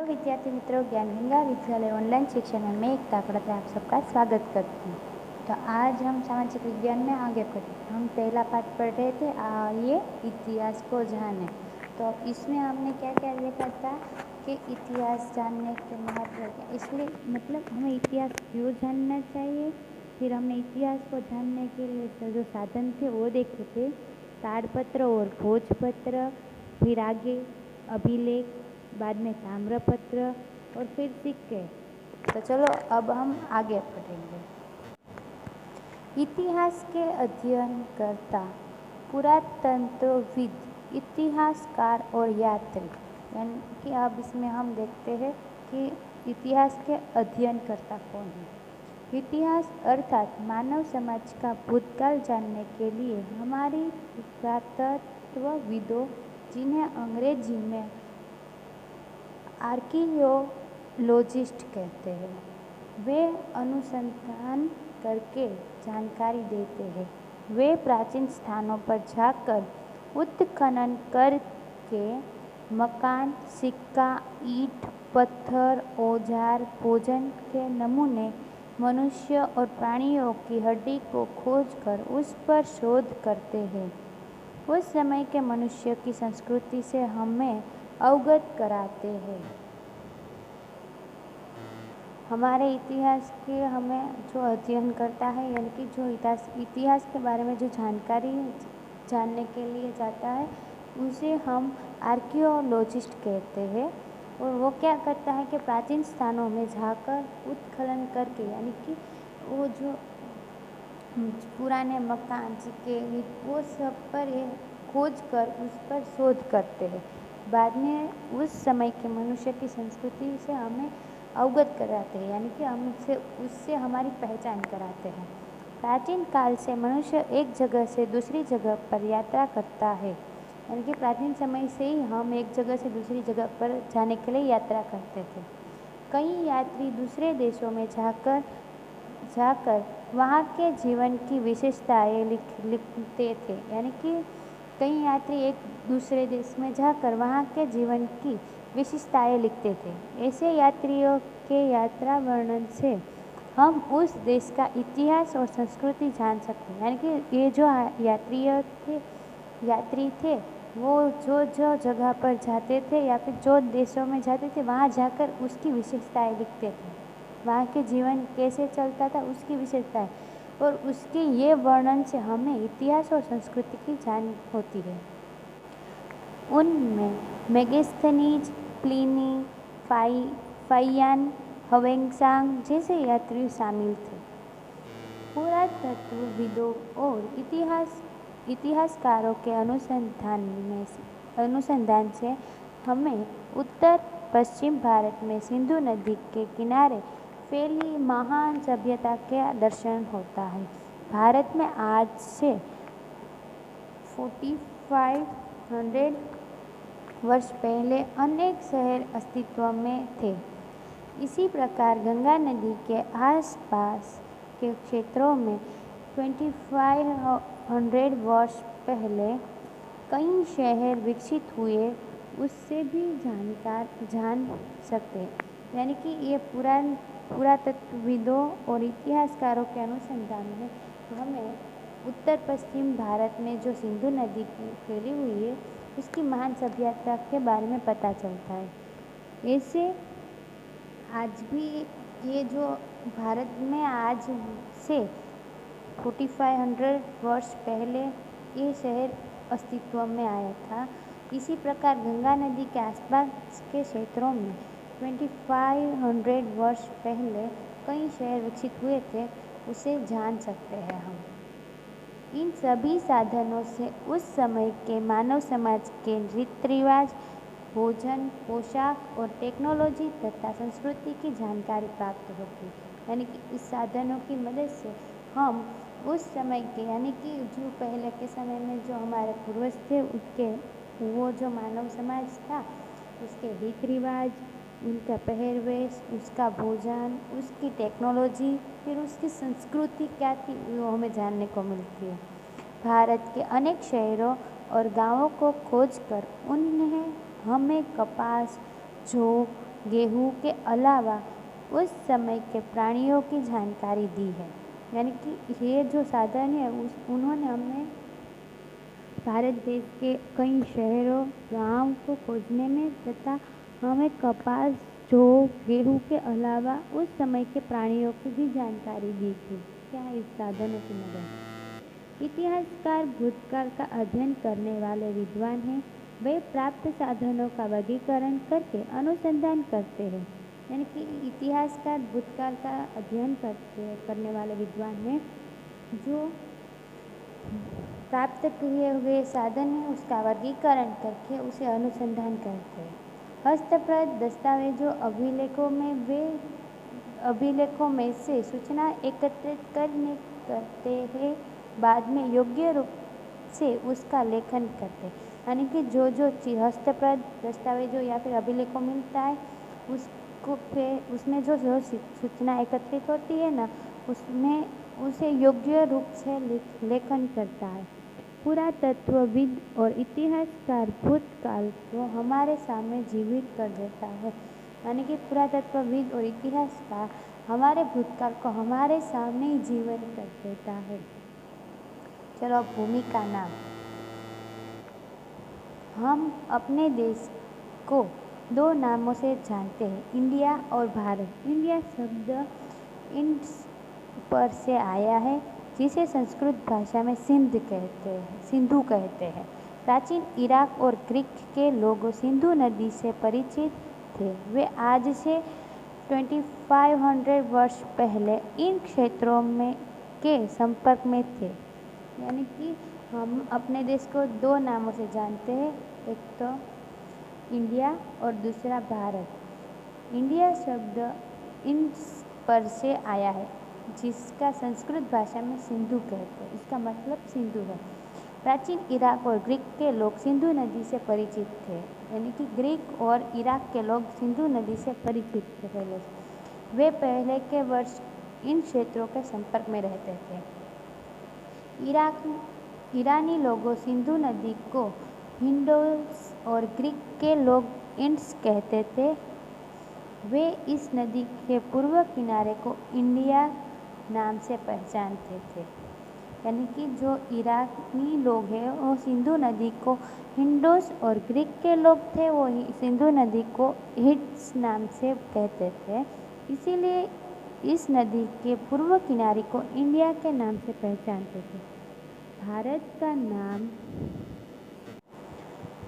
Hello विद्यार्थी मित्रों, ज्ञान गंगा विद्यालय ऑनलाइन शिक्षण में मैं एकता पढ़ते आप सबका स्वागत करती हूँ। तो आज हम सामाजिक विज्ञान में आगे बढ़े। हम पहला पाठ पढ़ रहे थे, आइए इतिहास को जानें। तो इसमें हमने क्या क्या देखा था कि इतिहास जानने के महत्व क्या, इसलिए मतलब हमें इतिहास क्यों जानना चाहिए। फिर हमने इतिहास को जानने के लिए जो साधन थे वो देखे थे, ताड़पत्र और भोजपत्र, फिर आगे अभिलेख, बाद में ताम्रपत्र और फिर सिक्के। तो चलो अब हम आगे पढ़ेंगे। इतिहास के अध्ययन करता, पुरातत्वविद, इतिहासकार और यात्री। यानी कि अब इसमें हम देखते हैं कि इतिहास के अध्ययन करता कौन है। इतिहास अर्थात मानव समाज का भूतकाल जानने के लिए हमारी पुरातत्वविदों, जिन्हें अंग्रेजी में आर्कियोलॉजिस्ट कहते हैं, वे अनुसंधान करके जानकारी देते हैं। वे प्राचीन स्थानों पर जाकर उत्खनन करके मकान, सिक्का, ईंट, पत्थर, औजार, भोजन के नमूने, मनुष्य और प्राणियों की हड्डी को खोजकर उस पर शोध करते हैं। उस समय के मनुष्य की संस्कृति से हमें अवगत कराते हैं। हमारे इतिहास के हमें जो अध्ययन करता है, यानी कि जो इतिहास के बारे में जो जानकारी जानने के लिए जाता है, उसे हम आर्कियोलॉजिस्ट कहते हैं। और वो क्या करता है कि प्राचीन स्थानों में जाकर उत्खनन करके, यानी कि वो जो पुराने मकान, सिक्के, वो सब पर खोज कर उस पर शोध करते हैं। बाद में उस समय के मनुष्य की संस्कृति से हमें अवगत कराते हैं, यानी कि हम उससे हमारी पहचान कराते हैं। प्राचीन काल से मनुष्य एक जगह से दूसरी जगह पर यात्रा करता है, यानी कि प्राचीन समय से ही हम एक जगह से दूसरी जगह पर जाने के लिए यात्रा करते थे। कई यात्री दूसरे देशों में जाकर वहाँ के जीवन की विशेषताएं लिखते थे, यानी कि कई यात्री एक दूसरे देश में जाकर वहाँ के जीवन की विशेषताएं लिखते थे। ऐसे यात्रियों के यात्रा वर्णन से हम उस देश का इतिहास और संस्कृति जान सकते हैं। यानी कि ये जो यात्री थे, वो जो जगह पर जाते थे या फिर जो देशों में जाते थे, वहाँ जाकर उसकी विशेषताएं लिखते थे। वहाँ के जीवन कैसे चलता था उसकी विशेषताएं, और उसके ये वर्णन से हमें इतिहास और संस्कृति की जान होती है। उनमें मेगास्थनीज, प्लिनी, फाहियान, ह्वेंसांग जैसे यात्री शामिल थे। पुरातत्वविदों और इतिहासकारों के अनुसंधान से हमें उत्तर पश्चिम भारत में सिंधु नदी के किनारे फैली महान सभ्यता का दर्शन होता है। भारत में आज से 4500 वर्ष पहले अनेक शहर अस्तित्व में थे। इसी प्रकार गंगा नदी के आसपास के क्षेत्रों में 2500 वर्ष पहले कई शहर विकसित हुए, उससे भी जान सकते हैं। यानी कि ये पुरातत्वविदों और इतिहासकारों के अनुसंधान में हमें उत्तर पश्चिम भारत में जो सिंधु नदी की फैली हुई है, उसकी महान सभ्यता के बारे में पता चलता है। ऐसे आज भी ये जो भारत में आज से 4500 वर्ष पहले ये शहर अस्तित्व में आया था। इसी प्रकार गंगा नदी के आसपास के क्षेत्रों में 2500 वर्ष पहले कई शहर विकसित हुए थे, उसे जान सकते हैं हम। इन सभी साधनों से उस समय के मानव समाज के रीति रिवाज, भोजन, पोशाक और टेक्नोलॉजी तथा संस्कृति की जानकारी प्राप्त होती है। यानी कि इस साधनों की मदद से हम उस समय के, यानी कि जो पहले के समय में जो हमारे पूर्वज थे, उसके वो जो मानव समाज था, उसके रीति रिवाज, उनका पहरवेश, उसका भोजन, उसकी टेक्नोलॉजी, फिर उसकी संस्कृति क्या थी, वो हमें जानने को मिलती है। भारत के अनेक शहरों और गांवों को खोजकर उन्हें हमें कपास, जौ, गेहूँ के अलावा उस समय के प्राणियों की जानकारी दी है। यानी कि ये जो साधन है उन्होंने हमें भारत देश के कई शहरों गांव को खोजने में तथा हमें कपास जौ गेहूँ के अलावा उस समय के प्राणियों की भी जानकारी दी थी। क्या इस साधनों की मदद इतिहासकार भूतकाल का अध्ययन करने वाले विद्वान हैं। वे प्राप्त साधनों का वर्गीकरण करके अनुसंधान करते हैं। यानी कि इतिहासकार भूतकाल का अध्ययन करने वाले विद्वान हैं जो प्राप्त किए हुए साधन है उसका वर्गीकरण करके उसे अनुसंधान करते हैं। हस्तप्रत दस्तावेजों अभिलेखों में से सूचना एकत्रित करते हैं, बाद में योग्य रूप से उसका लेखन करते हैं। यानी कि जो चीज़ हस्तप्रत दस्तावेजों या फिर अभिलेखों मिलता है उसमें जो सूचना एकत्रित होती है ना उसमें उसे योग्य रूप से लेखन करता है। पुरातत्वविद और इतिहासकार भूतकाल को हमारे सामने जीवित कर देता है। यानी कि पुरातत्वविद और इतिहासकार हमारे भूतकाल को हमारे सामने ही जीवित कर देता है। चलो भूमि का नाम। हम अपने देश को दो नामों से जानते हैं, इंडिया और भारत। इंडिया शब्द इंड्स पर से आया है जिसे संस्कृत भाषा में सिंधु कहते हैं। प्राचीन इराक और ग्रीक के लोग सिंधु नदी से परिचित थे। वे आज से 2500 वर्ष पहले इन क्षेत्रों के संपर्क में थे। यानी कि हम अपने देश को दो नामों से जानते हैं, एक तो इंडिया और दूसरा भारत। इंडिया शब्द इंड्स पर से आया है जिसका संस्कृत भाषा में सिंधु कहते हैं। इसका मतलब सिंधु है। प्राचीन इराक और ग्रीक के लोग सिंधु नदी से परिचित थे। यानी कि ग्रीक और इराक के लोग सिंधु नदी से परिचित थे पहले। वे पहले के वर्ष इन क्षेत्रों के संपर्क में रहते थे। ईरानी लोगों सिंधु नदी को हिंडोस और ग्रीक के लोग इंड्स कहते थे। वे इस नदी के पूर्व किनारे को इंडिया नाम से पहचानते थे। यानी कि जो इरानी लोग हैं वो सिंधु नदी को हिंडोस और ग्रीक के लोग थे वो सिंधु नदी को हिट्स नाम से कहते थे। इसीलिए इस नदी के पूर्व किनारे को इंडिया के नाम से पहचानते थे। भारत का नाम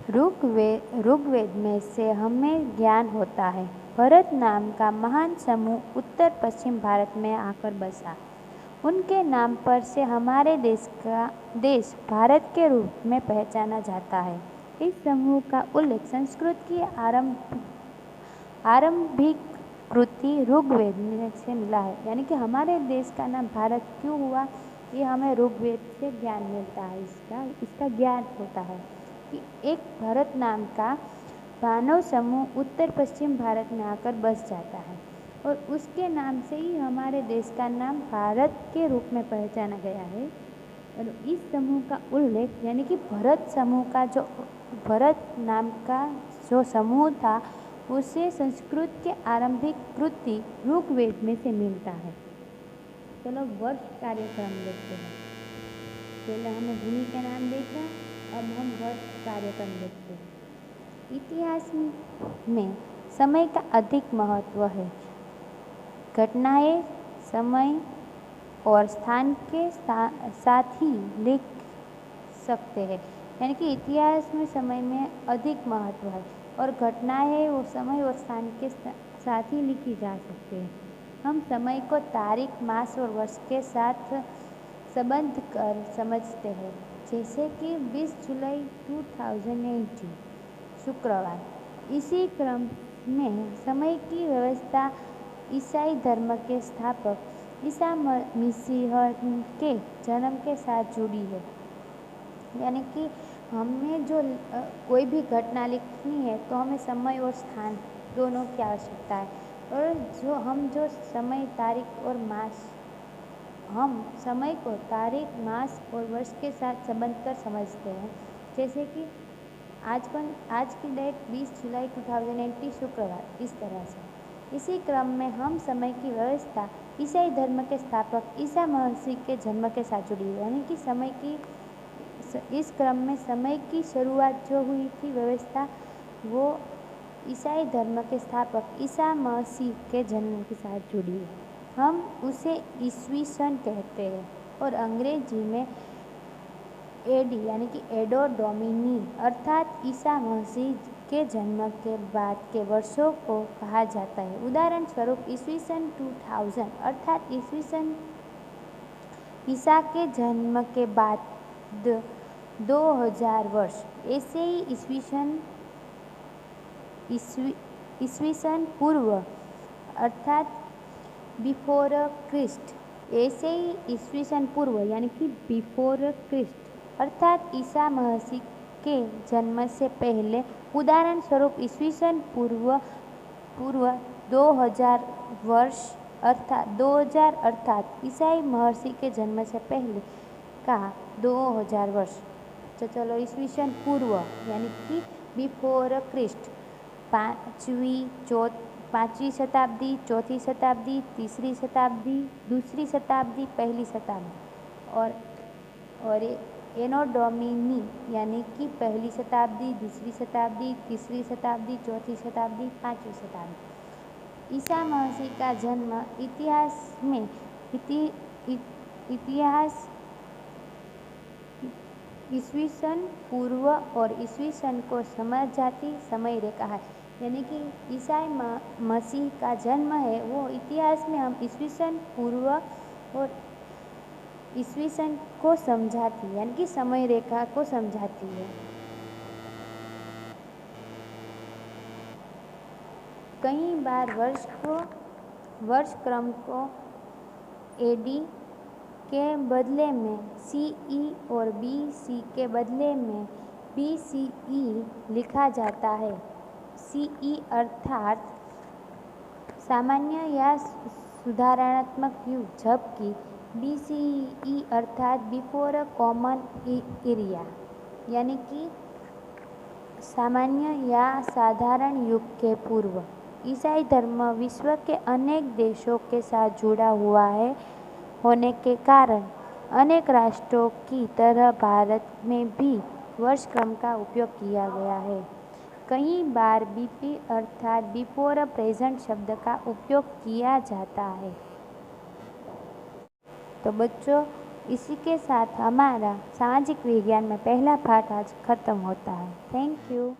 ऋग्वेद में से हमें ज्ञान होता है। भरत नाम का महान समूह उत्तर पश्चिम भारत में आकर बसा। उनके नाम पर से हमारे देश भारत के रूप में पहचाना जाता है। इस समूह का उल्लेख संस्कृत की आरंभिक कृति ऋग्वेद में से मिला है। यानी कि हमारे देश का नाम भारत क्यों हुआ ये हमें ऋग्वेद से ज्ञान मिलता है। इसका ज्ञान होता है कि एक भरत नाम का मानव समूह उत्तर पश्चिम भारत में आकर बस जाता है और उसके नाम से ही हमारे देश का नाम भारत के रूप में पहचाना गया है। और इस समूह का उल्लेख यानी कि भरत नाम का जो समूह था उसे संस्कृत के आरंभिक कृति ऋग्वेद में से मिलता है। चलो वर्ष कार्यक्रम देखते हैं। पहले हमें भूमि के नाम देखा, अब हम वर्ष कार्यक्रम देखते हैं। इतिहास में समय का अधिक महत्व है। घटनाएं समय और स्थान के साथ ही लिख सकते हैं। यानी कि इतिहास में समय में अधिक महत्व है और घटनाएं वो समय और स्थान के साथ ही लिखी जा सकती है। हम समय को तारीख, मास और वर्ष के साथ संबंध कर समझते हैं। जैसे कि 20 जुलाई 2018 शुक्रवार। इसी क्रम में समय की व्यवस्था ईसाई धर्म के स्थापक ईसा मसीह के जन्म के साथ जुड़ी है। यानी कि हमें जो कोई भी घटना लिखनी है तो हमें समय और स्थान दोनों की आवश्यकता है। और जो समय, तारीख और मास, हम समय को तारीख, मास और वर्ष के साथ संबंध कर समझते हैं। जैसे कि आज की डेट 20 जुलाई 2020 शुक्रवार। इस तरह से इसी क्रम में हम समय की व्यवस्था ईसाई धर्म के स्थापक ईसा मसीह के जन्म के साथ जुड़ी है। यानी कि इस क्रम में समय की शुरुआत जो हुई थी व्यवस्था, वो ईसाई धर्म के स्थापक ईसा मसीह के जन्म के साथ जुड़ी है। हम उसे ईस्वी सन कहते हैं और अंग्रेजी में एडी यानी कि एडो डोमिनी अर्थात ईसा मसीह के जन्म के बाद के वर्षों को कहा जाता है। उदाहरण स्वरूप ईस्वी सन 2000 अर्थात ईसा के जन्म के बाद 2000 वर्ष। ऐसे ही ईस्वी सन पूर्व अर्थात बिफोर क्रिस्ट। ऐसे ही ईस्वी सन पूर्व यानी कि बिफोर क्रिस्ट अर्थात ईसा मसीह के जन्म से पहले। उदाहरण स्वरूप ईस्वी सन पूर्व 2000 वर्ष अर्थात 2000 अर्थात ईसाई मसीह के जन्म से पहले का 2000 वर्ष। तो चलो ईस्वी सन पूर्व यानी कि बिफोर क्रिस्ट 5वीं शताब्दी, 4वीं शताब्दी, 3री शताब्दी, 2री शताब्दी, 1ली शताब्दी। और एनो डोमिनी यानी कि 1ली शताब्दी, 2री शताब्दी, 3री शताब्दी, 4थी शताब्दी, 5वीं शताब्दी। ईसा मसीह का जन्म इतिहास ईस्वी सन पूर्व और ईस्वी सन को समझाती समय रेखा है। यानी कि ईसाई मसीह का जन्म है वो इतिहास में हम ईस्वी सन पूर्व और ईस्वी सन को समझाती यानी कि समय रेखा को समझाती है। कई बार वर्ष क्रम को एडी के बदले में सीई और बीसी के बदले में बीसीई लिखा जाता है। सीई अर्थात सामान्य या सुधारणात्मक युग, जबकि बीसीई अर्थात बिफोर कॉमन एरिया यानी कि सामान्य या साधारण युग के पूर्व। ईसाई धर्म विश्व के अनेक देशों के साथ जुड़ा हुआ होने के कारण अनेक राष्ट्रों की तरह भारत में भी वर्ष क्रम का उपयोग किया गया है। कई बार बीपी अर्थात बिफोर प्रेजेंट शब्द का उपयोग किया जाता है। तो बच्चों, इसी के साथ हमारा सामाजिक विज्ञान में पहला पाठ आज खत्म होता है। Thank you.